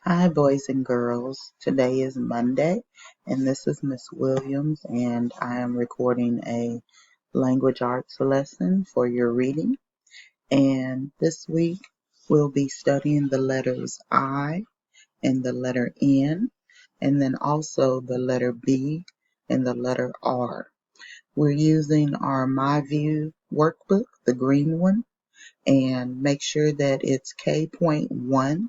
Hi, boys and girls. Today is Monday, and this is Miss Williams, and I am recording a language arts lesson for your reading. And this week, we'll be studying the letters I and the letter N, and then also the letter B and the letter R. We're using our MyView workbook, the green one, and make sure that it's K.1.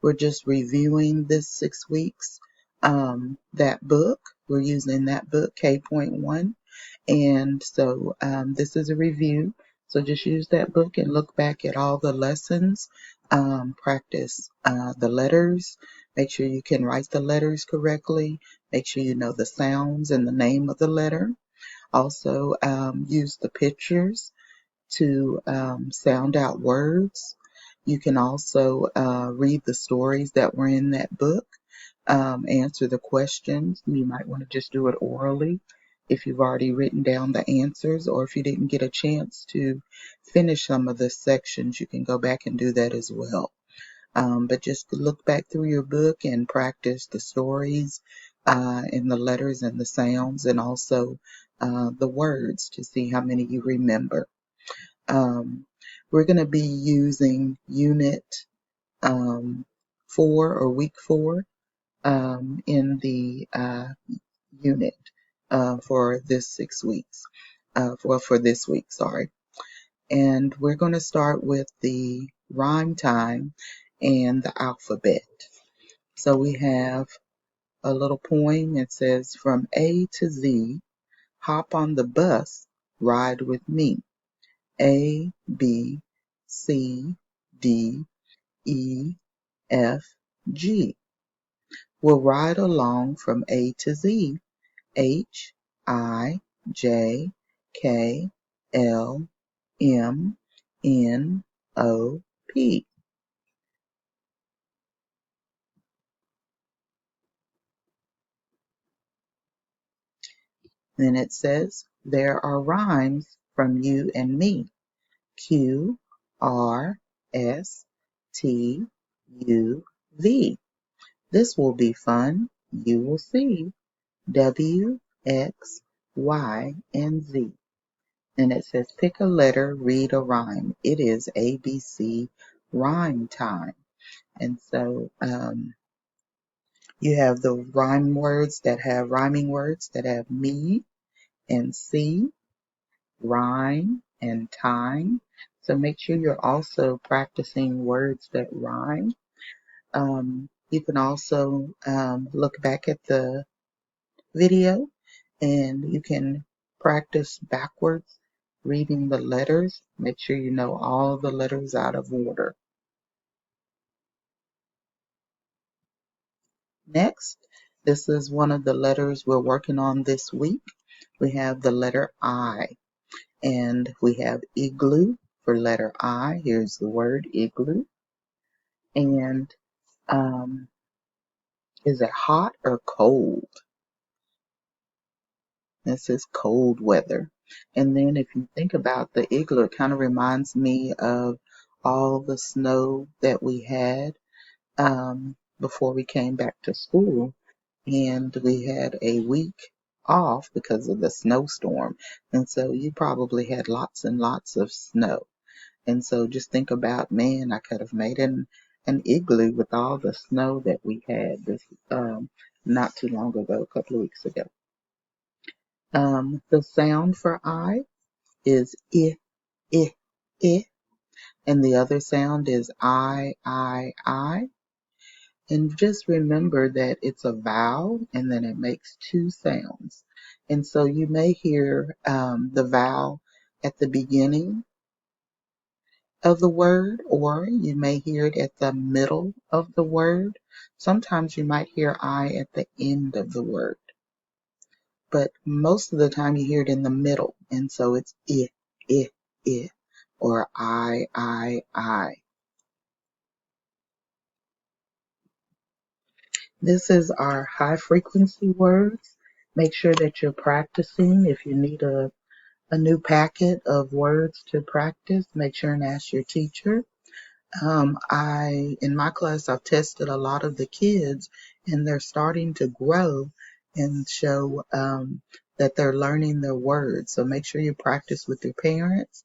We're just reviewing this 6 weeks, that book. We're using that book, K.1. And so this is a review. So just use that book and look back at all the lessons. Practice the letters. Make sure you can write the letters correctly. Make sure you know the sounds and the name of the letter. Also, use the pictures to sound out words. You can also read the stories that were in that book, answer the questions. You might want to just do it orally if you've already written down the answers, or if you didn't get a chance to finish some of the sections, you can go back and do that as well. But just look back through your book and practice the stories and the letters and the sounds, and also the words to see how many you remember. We're going to be using Unit 4 or Week 4 in the unit for this 6 weeks, for this week, sorry. And we're going to start with the rhyme time and the alphabet. So we have a little poem. It says, "From A to Z, hop on the bus, ride with me. A, B, C, D, E, F, G. We'll ride along from A to Z. H, I, J, K, L, M, N, O, P." Then it says, "There are rhymes from you and me. Q, R, S, T, U, V. This will be fun. You will see. W, X, Y, and Z." And it says, "Pick a letter, read a rhyme." It is ABC rhyme time. And so you have the rhyming words that have me and see, rhyme and time. So make sure you're also practicing words that rhyme. You can also look back at the video and you can practice backwards reading the letters. Make sure you know all the letters out of order. Next, this is one of the letters we're working on this week. We have the letter I, and we have igloo for letter I. Here's the word igloo. And is it hot or cold? This is cold weather. And then if you think about the igloo, it kind of reminds me of all the snow that we had before we came back to school. And we had a week off because of the snowstorm. And so you probably had lots and lots of snow. And so just think about, man, I could have made an igloo with all the snow that we had this not too long ago, a couple of weeks ago. The sound for I is I, I, and the other sound is I. And just remember that it's a vowel and then it makes two sounds. And so you may hear the vowel at the beginning of the word, or you may hear it at the middle of the word. Sometimes you might hear I at the end of the word, but most of the time you hear it in the middle. And so it's I, or I. This is our high frequency words. Make sure that you're practicing. If you need a new packet of words to practice, make sure and ask your teacher. In my class, I've tested a lot of the kids, and they're starting to grow and show that they're learning their words. So make sure you practice with your parents.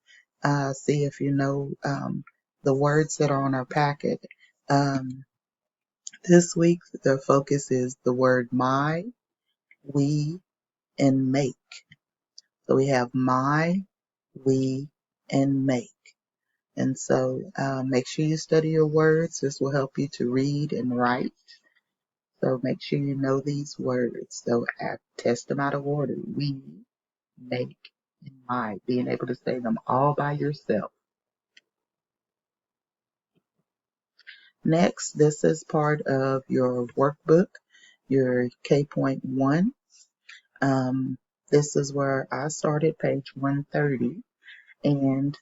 See if you know the words that are on our packet. Um, this week, the focus is the word my, we, and make. So we have my, we, and make. And so make sure you study your words. This will help you to read and write. So make sure you know these words. So test them out of order. We, make, and my. Being able to say them all by yourself. Next, this is part of your workbook, your K.1. This is where I started, page 130. And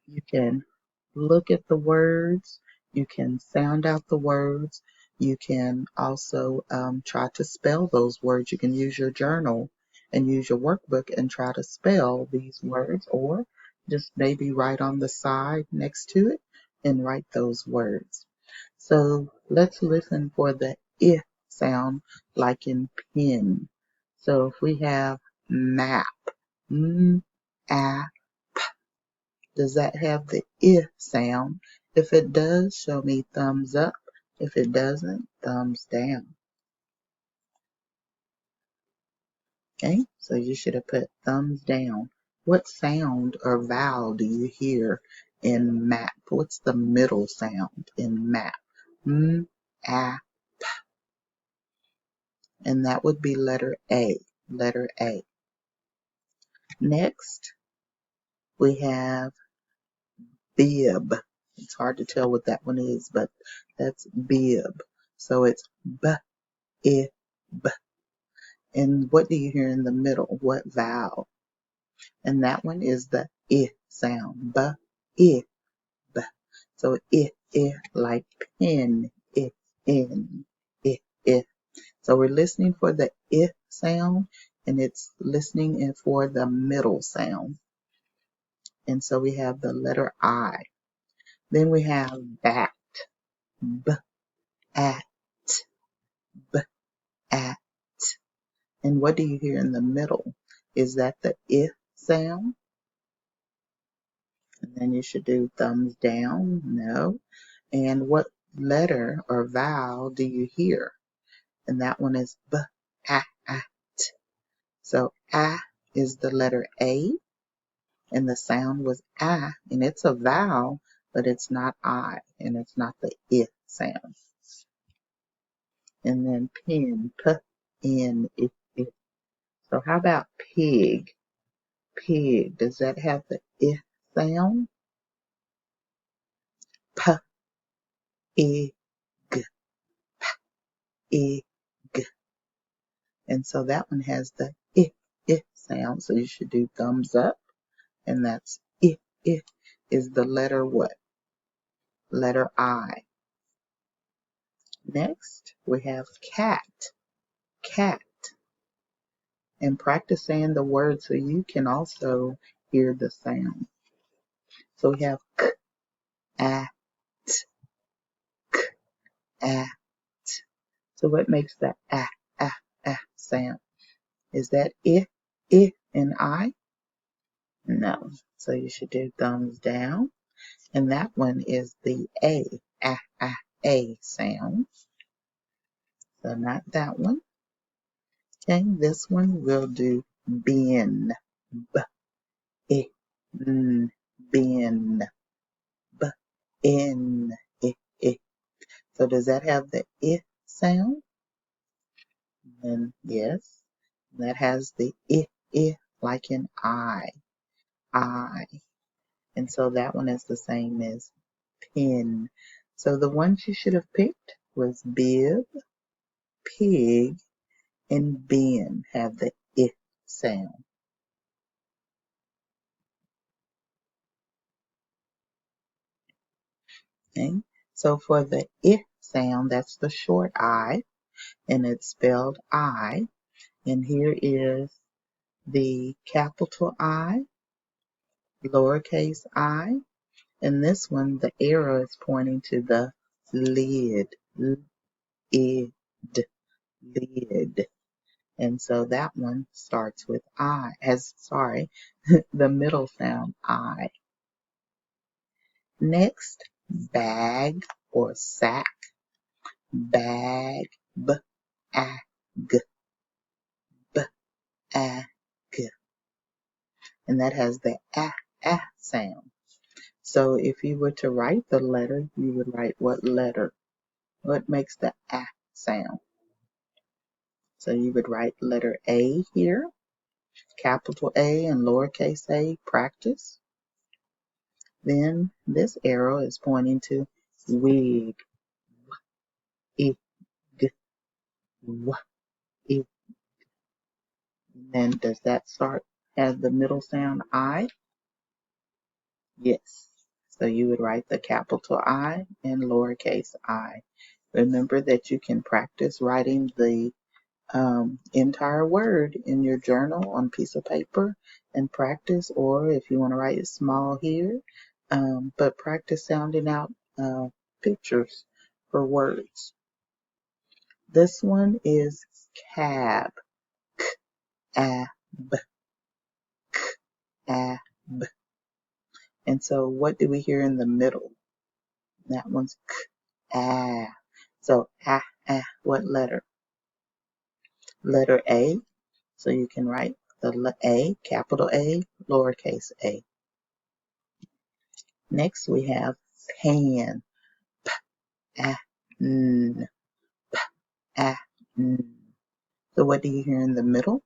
you can look at the words, you can sound out the words, you can also try to spell those words. You can use your journal and use your workbook and try to spell these words, or just maybe write on the side next to it and write those words. So let's listen for the I sound like in pin. So if we have map, m, a, does that have the I sound? If it does, show me thumbs up. If it doesn't, thumbs down. Okay, so you should have put thumbs down. What sound or vowel do you hear in map? What's the middle sound in map? M, a, and that would be letter A. Letter A. Next, we have bib. It's hard to tell what that one is, but that's bib. So it's b, I, b. And what do you hear in the middle? What vowel? And that one is the I sound. B, I, b. So I like pen, I, in, I. So we're listening for the I sound, and it's listening for the middle sound. And so we have the letter I. Then we have bat, b, at, b, at. And what do you hear in the middle? Is that the I sound? And then you should do thumbs down, no. And what letter or vowel do you hear? And that one is b, a, at. So a is the letter A, and the sound was a, and it's a vowel, but it's not I, and it's not the I sound. And then pin, p, in, I. So how about pig? Pig, does that have the I sound? P, I, g, I, g. And so that one has the I sound. So you should do thumbs up. And that's I is the letter what? Letter I. Next, we have cat. Cat. And practice saying the word so you can also hear the sound. So we have k, a, t, k, a, t. So what makes the a sound? Is that I, and I? No. So you should do thumbs down. And that one is the a sound. So not that one. Okay, this one we'll do bin, b, I, n, bin, b, in, I. So does that have the I sound? And yes, that has the I like in I. And so that one is the same as pin. So the ones you should have picked was bib, pig, and bin have the I sound. Okay. So for the I sound, that's the short I, and it's spelled I. And here is the capital I, lowercase I, And this one, the arrow is pointing to the lid. Lid. Lid. And so that one starts with I, the middle sound I. Next, bag or sack. Bag. B-a-g. B-a-g. And that has the ah sound. So if you were to write the letter, you would write what letter? What makes the ah sound? So you would write letter A here, capital A and lowercase a, practice. Then this arrow is pointing to wig. I, g, w, I. And does that start as the middle sound I? Yes. So you would write the capital I and lowercase I. Remember that you can practice writing the entire word in your journal on a piece of paper and practice, or if you want to write it small here, but practice sounding out pictures for words. This one is cab. K-a-b, k-a-b. And so what do we hear in the middle? That one's k-a. So what letter? Letter A. So you can write the A, capital A, lowercase a. Next we have pan. P-a-n, p-a-n. So what do you hear in the middle?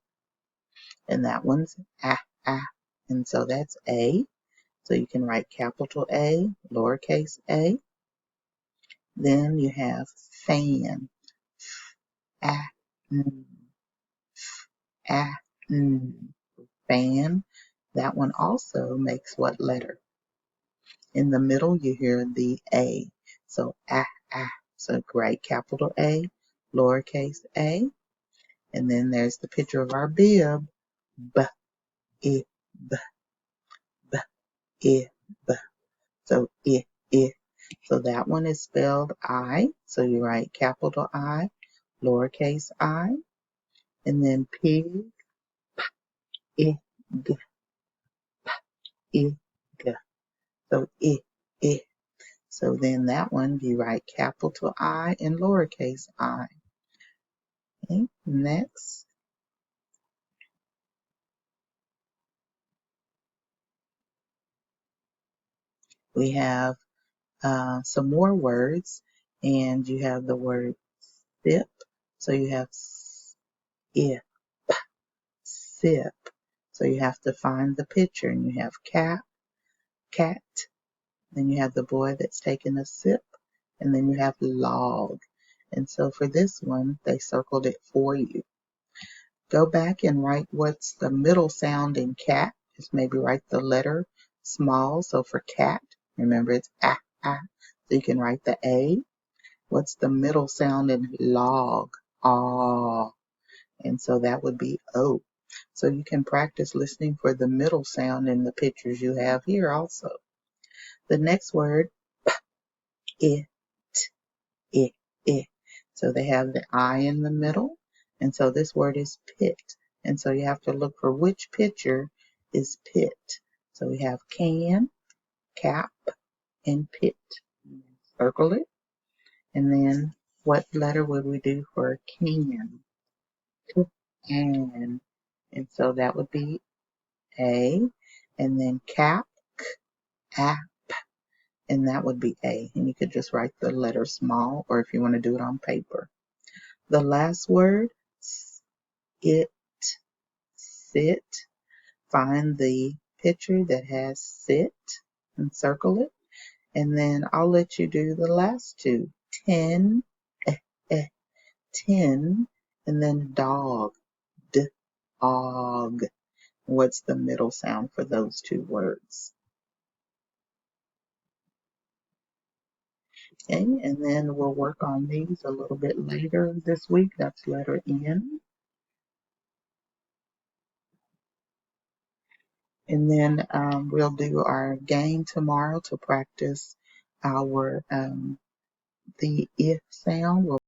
And that one's a. And so that's A. So you can write capital A, lowercase a. Then you have fan. A-n, a-n. Fan. That one also makes what letter? In the middle, you hear the A. So a. So write capital A, lowercase a. And then there's the picture of our bib. B, I, b, b, I, b. So I, I. So that one is spelled I. So you write capital I, lowercase I. And then pig, I, g, I, g. So I, I. So then that one you write capital I and lowercase I. Okay, next we have some more words, and you have the word sip. So you have sip, sip. So you have to find the picture, and you have cat. Then you have the boy that's taking a sip, and then you have log. And so for this one, they circled it for you. Go back and write what's the middle sound in cat. Just maybe write the letter small. So for cat, remember it's ah. So you can write the A. What's the middle sound in log? Ah. And so that would be O. So you can practice listening for the middle sound in the pictures you have here also. The next word, it, it, it. So they have the I in the middle. And so this word is pit. And so you have to look for which picture is pit. So we have can, cap, and pit. Circle it. And then what letter would we do for can? Can. And so that would be A. And then cap, app, and that would be A. And you could just write the letter small, or if you want to do it on paper. The last word, it, sit. Find the picture that has sit and circle it. And then I'll let you do the last two. 10, eh, eh, 10, and then dog, dog. What's the middle sound for those two words? Okay, and then we'll work on these a little bit later this week. That's letter N. And then we'll do our game tomorrow to practice our the I sound. We'll